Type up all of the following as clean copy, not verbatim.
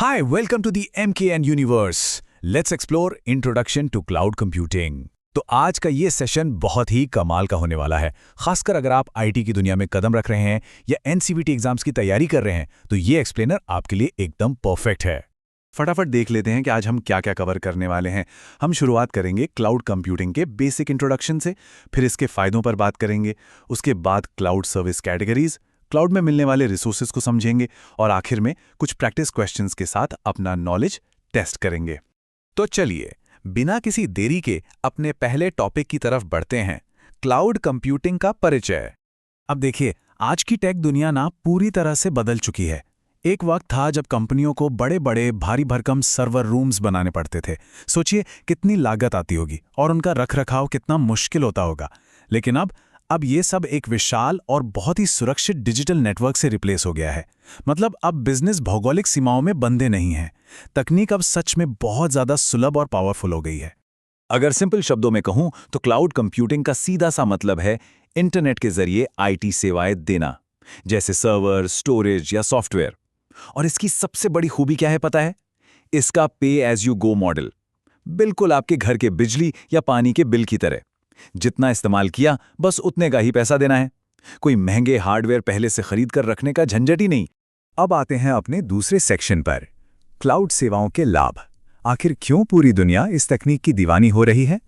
Hi, welcome to the MKN Universe. Let's explore Introduction to Cloud Computing. तो आज का ये सेशन बहुत ही कमाल का होने वाला है। खासकर अगर आप आईटी की दुनिया में कदम रख रहे हैं या एनसीवीटी एग्जाम्स की तैयारी कर रहे हैं तो ये एक्सप्लेनर आपके लिए एकदम परफेक्ट है। फटाफट देख लेते हैं कि आज हम क्या क्या कवर करने वाले हैं। हम शुरुआत करेंगे क्लाउड कंप्यूटिंग के बेसिक इंट्रोडक्शन से, फिर इसके फायदों पर बात करेंगे, उसके बाद क्लाउड सर्विस कैटेगरीज, क्लाउड में मिलने वाले रिसोर्सेज को समझेंगे और आखिर में कुछ प्रैक्टिस क्वेश्चंस के साथ अपना नॉलेज टेस्ट करेंगे। तो चलिए बिना किसी देरी के अपने पहले टॉपिक की तरफ बढ़ते हैं, क्लाउड कंप्यूटिंग का परिचय। अब देखिए, आज की टेक दुनिया ना पूरी तरह से बदल चुकी है। एक वक्त था जब कंपनियों को बड़े बड़े भारी भरकम सर्वर रूम्स बनाने पड़ते थे। सोचिए कितनी लागत आती होगी और उनका रखरखाव कितना मुश्किल होता होगा। लेकिन अब ये सब एक विशाल और बहुत ही सुरक्षित डिजिटल नेटवर्क से रिप्लेस हो गया है। मतलब अब बिजनेस भौगोलिक सीमाओं में बंधे नहीं हैं। तकनीक अब सच में बहुत ज़्यादा सुलभ और पावरफुल हो गई है। अगर सिंपल शब्दों में कहूं तो क्लाउड कंप्यूटिंग का सीधा सा मतलब है इंटरनेट के जरिए आईटी सेवाएं देना, जैसे सर्वर, स्टोरेज या सॉफ्टवेयर। और इसकी सबसे बड़ी खूबी क्या है पता है? इसका पे एज यू गो मॉडल, बिल्कुल आपके घर के बिजली या पानी के बिल की तरह। जितना इस्तेमाल किया बस उतने का ही पैसा देना है। कोई महंगे हार्डवेयर पहले से खरीद कर रखने का झंझट ही नहीं। अब आते हैं अपने दूसरे सेक्शन पर, क्लाउड सेवाओं के लाभ। आखिर क्यों पूरी दुनिया इस तकनीक की दीवानी हो रही है?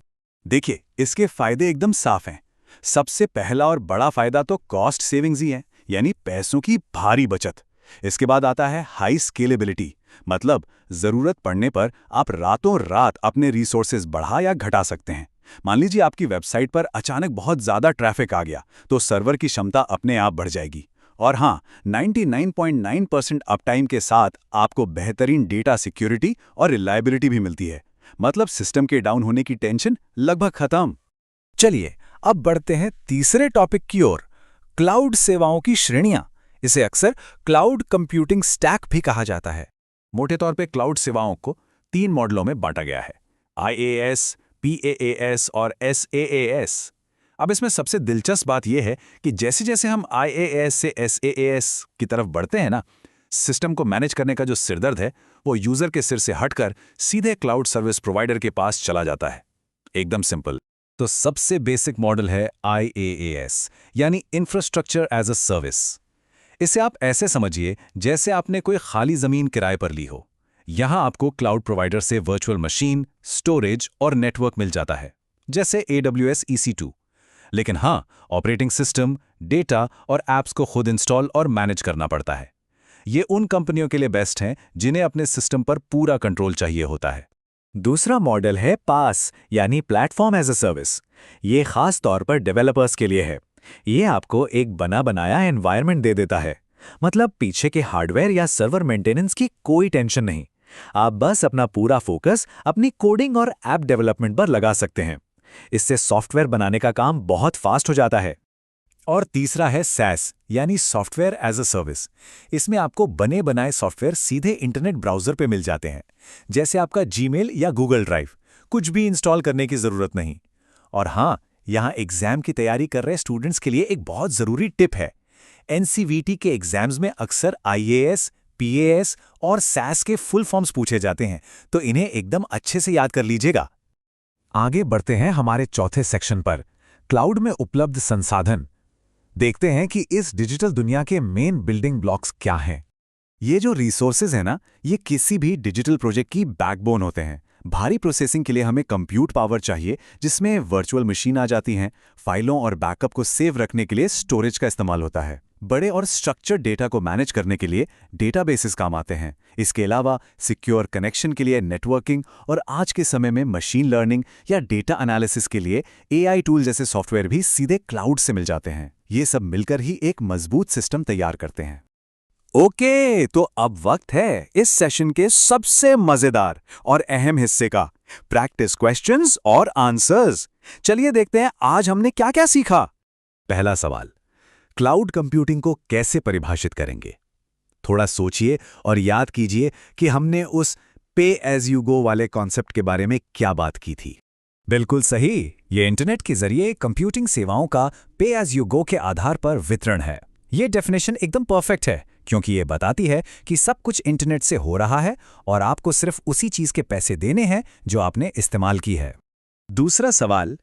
देखिए, इसके फायदे एकदम साफ हैं। सबसे पहला और बड़ा फायदा तो कॉस्ट सेविंग्स ही है, यानी पैसों की भारी बचत। इसके बाद आता है हाई स्केलेबिलिटी, मतलब जरूरत पड़ने पर आप रातों रात अपने रिसोर्सेज बढ़ा या घटा सकते हैं। मान लीजिए आपकी वेबसाइट पर अचानक बहुत ज्यादा ट्रैफिक आ गया तो सर्वर की क्षमता अपने आप बढ़ जाएगी। और हाँ, 99.9% अपटाइम के साथ आपको बेहतरीन डेटा सिक्योरिटी और रिलायबिलिटी भी मिलती है। मतलब सिस्टम के डाउन होने की टेंशन लगभग खत्म। चलिए अब बढ़ते हैं तीसरे टॉपिक की ओर, क्लाउड सेवाओं की श्रेणियां। इसे अक्सर क्लाउड कंप्यूटिंग स्टैक भी कहा जाता है। मोटे तौर पे क्लाउड सेवाओं को 3 मॉडलों में बांटा गया है, IaaS, PaaS और SaaS। अब इसमें सबसे दिलचस्प बात यह है कि जैसे जैसे हम IaaS से SaaS की तरफ बढ़ते हैं ना, सिस्टम को मैनेज करने का जो सिरदर्द है वो यूजर के सिर से हटकर सीधे क्लाउड सर्विस प्रोवाइडर के पास चला जाता है। एकदम सिंपल। तो सबसे बेसिक मॉडल है IaaS, यानी इंफ्रास्ट्रक्चर एज अ सर्विस। इसे आप ऐसे समझिए जैसे आपने कोई खाली जमीन किराए पर ली हो। यहां आपको क्लाउड प्रोवाइडर से वर्चुअल मशीन, स्टोरेज और नेटवर्क मिल जाता है, जैसे AWS EC2। लेकिन हां, ऑपरेटिंग सिस्टम, डेटा और ऐप्स को खुद इंस्टॉल और मैनेज करना पड़ता है। ये उन कंपनियों के लिए बेस्ट हैं जिन्हें अपने सिस्टम पर पूरा कंट्रोल चाहिए होता है। दूसरा मॉडल है PaaS, यानी प्लेटफॉर्म एज अ सर्विस। ये खास तौर पर डेवलपर्स के लिए है। ये आपको एक बना बनाया एनवायरनमेंट दे देता है। मतलब पीछे के हार्डवेयर या सर्वर मेंटेनेंस की कोई टेंशन नहीं। आप बस अपना पूरा फोकस अपनी कोडिंग और ऐप डेवलपमेंट पर लगा सकते हैं। इससे सॉफ्टवेयर बनाने का काम बहुत फास्ट हो जाता है। और तीसरा है SaaS, यानी सॉफ्टवेयर एज अ सर्विस। इसमें आपको बने बनाए सॉफ्टवेयर सीधे इंटरनेट ब्राउजर पे मिल जाते हैं, जैसे आपका जीमेल या गूगल ड्राइव। कुछ भी इंस्टॉल करने की जरूरत नहीं। और हाँ, यहाँ एग्जाम की तैयारी कर रहे स्टूडेंट्स के लिए एक बहुत जरूरी टिप है। एनसीवीटी के एग्जाम्स में अक्सर IaaS, PaaS और SaaS के फुल फॉर्म्स पूछे जाते हैं, तो इन्हें एकदम अच्छे से याद कर लीजिएगा। आगे बढ़ते हैं हमारे चौथे सेक्शन पर, क्लाउड में उपलब्ध संसाधन। देखते हैं कि इस डिजिटल दुनिया के मेन बिल्डिंग ब्लॉक्स क्या हैं। ये जो रिसोर्सेज हैं ना, ये किसी भी डिजिटल प्रोजेक्ट की बैकबोन होते हैं। भारी प्रोसेसिंग के लिए हमें कंप्यूट पावर चाहिए, जिसमें वर्चुअल मशीन आ जाती हैं। फाइलों और बैकअप को सेव रखने के लिए स्टोरेज का इस्तेमाल होता है। बड़े और स्ट्रक्चर्ड डेटा को मैनेज करने के लिए डेटाबेसेस काम आते हैं। इसके अलावा सिक्योर कनेक्शन के लिए नेटवर्किंग और आज के समय में मशीन लर्निंग या डेटा एनालिसिस के लिए AI टूल जैसे सॉफ्टवेयर भी सीधे क्लाउड से मिल जाते हैं। ये सब मिलकर ही एक मजबूत सिस्टम तैयार करते हैं। ओके, तो अब वक्त है इस सेशन के सबसे मजेदार और अहम हिस्से का, प्रैक्टिस क्वेश्चंस और आंसर्स। चलिए देखते हैं आज हमने क्या क्या सीखा। पहला सवाल, क्लाउड कंप्यूटिंग को कैसे परिभाषित करेंगे? थोड़ा सोचिए और याद कीजिए कि हमने उस पे एज यू गो वाले कॉन्सेप्ट के बारे में क्या बात की थी। बिल्कुल सही, ये इंटरनेट के जरिए कंप्यूटिंग सेवाओं का पे एज यू गो के आधार पर वितरण है। ये डेफिनेशन एकदम परफेक्ट है, क्योंकि ये बताती है कि सब कुछ इंटरनेट से हो रहा है और आपको सिर्फ उसी चीज़ के पैसे देने हैं जो आपने इस्तेमाल की है। दूसरा सवाल,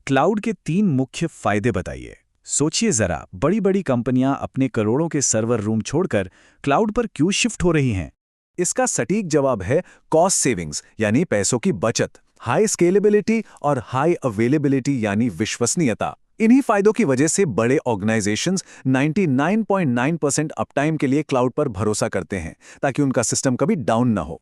क्लाउड के 3 मुख्य फायदे बताइए। सोचिए जरा, बड़ी बड़ी कंपनियां अपने करोड़ों के सर्वर रूम छोड़कर क्लाउड पर क्यों शिफ्ट हो रही हैं? इसका सटीक जवाब है कॉस्ट सेविंग्स यानी पैसों की बचत, हाई स्केलेबिलिटी और हाई अवेलेबिलिटी यानी विश्वसनीयता। इन्हीं फायदों की वजह से बड़े ऑर्गेनाइजेशंस 99.9% अपटाइम के लिए क्लाउड पर भरोसा करते हैं ताकि उनका सिस्टम कभी डाउन ना हो।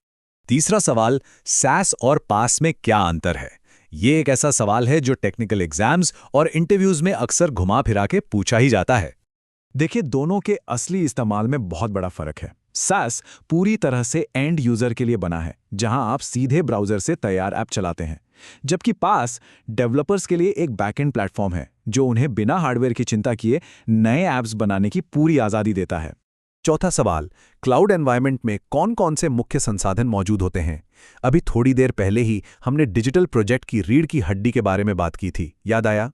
तीसरा सवाल, SaaS और PaaS में क्या अंतर है? ये एक ऐसा सवाल है जो टेक्निकल एग्जाम्स और इंटरव्यूज में अक्सर घुमा फिरा के पूछा ही जाता है। देखिए, दोनों के असली इस्तेमाल में बहुत बड़ा फर्क है। SaaS पूरी तरह से एंड यूजर के लिए बना है, जहां आप सीधे ब्राउजर से तैयार ऐप चलाते हैं, जबकि PaaS डेवलपर्स के लिए एक बैकएंड प्लेटफॉर्म है जो उन्हें बिना हार्डवेयर की चिंता किए नए ऐप्स बनाने की पूरी आज़ादी देता है। चौथा सवाल, क्लाउड एनवायरनमेंट में कौन कौन से मुख्य संसाधन मौजूद होते हैं? अभी थोड़ी देर पहले ही हमने डिजिटल प्रोजेक्ट की रीढ़ की हड्डी के बारे में बात की थी, याद आया?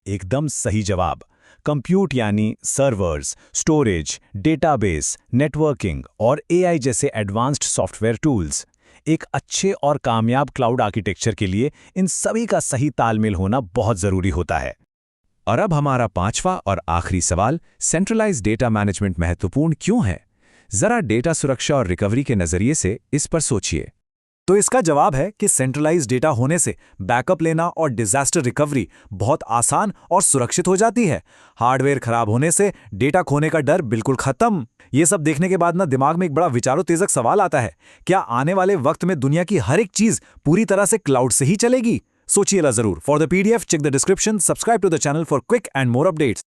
एकदम सही जवाब। कंप्यूट यानी सर्वर्स, स्टोरेज, डेटाबेस, नेटवर्किंग और AI जैसे एडवांस्ड सॉफ्टवेयर टूल्स। एक अच्छे और कामयाब क्लाउड आर्किटेक्चर के लिए इन सभी का सही तालमेल होना बहुत जरूरी होता है। और अब हमारा 5वां और आखिरी सवाल, सेंट्रलाइज्ड डेटा मैनेजमेंट महत्वपूर्ण क्यों है? जरा डेटा सुरक्षा और रिकवरी के नजरिए से इस पर सोचिए। तो इसका जवाब है कि सेंट्रलाइज्ड डेटा होने से बैकअप लेना और डिजास्टर रिकवरी बहुत आसान और सुरक्षित हो जाती है। हार्डवेयर खराब होने से डेटा खोने का डर बिल्कुल खत्म। ये सब देखने के बाद ना दिमाग में एक बड़ा विचारोत्तेजक सवाल आता है, क्या आने वाले वक्त में दुनिया की हर एक चीज पूरी तरह से क्लाउड से ही चलेगी? सोचिएला जरूर। For the PDF, check the description, subscribe to the channel for quick and more updates.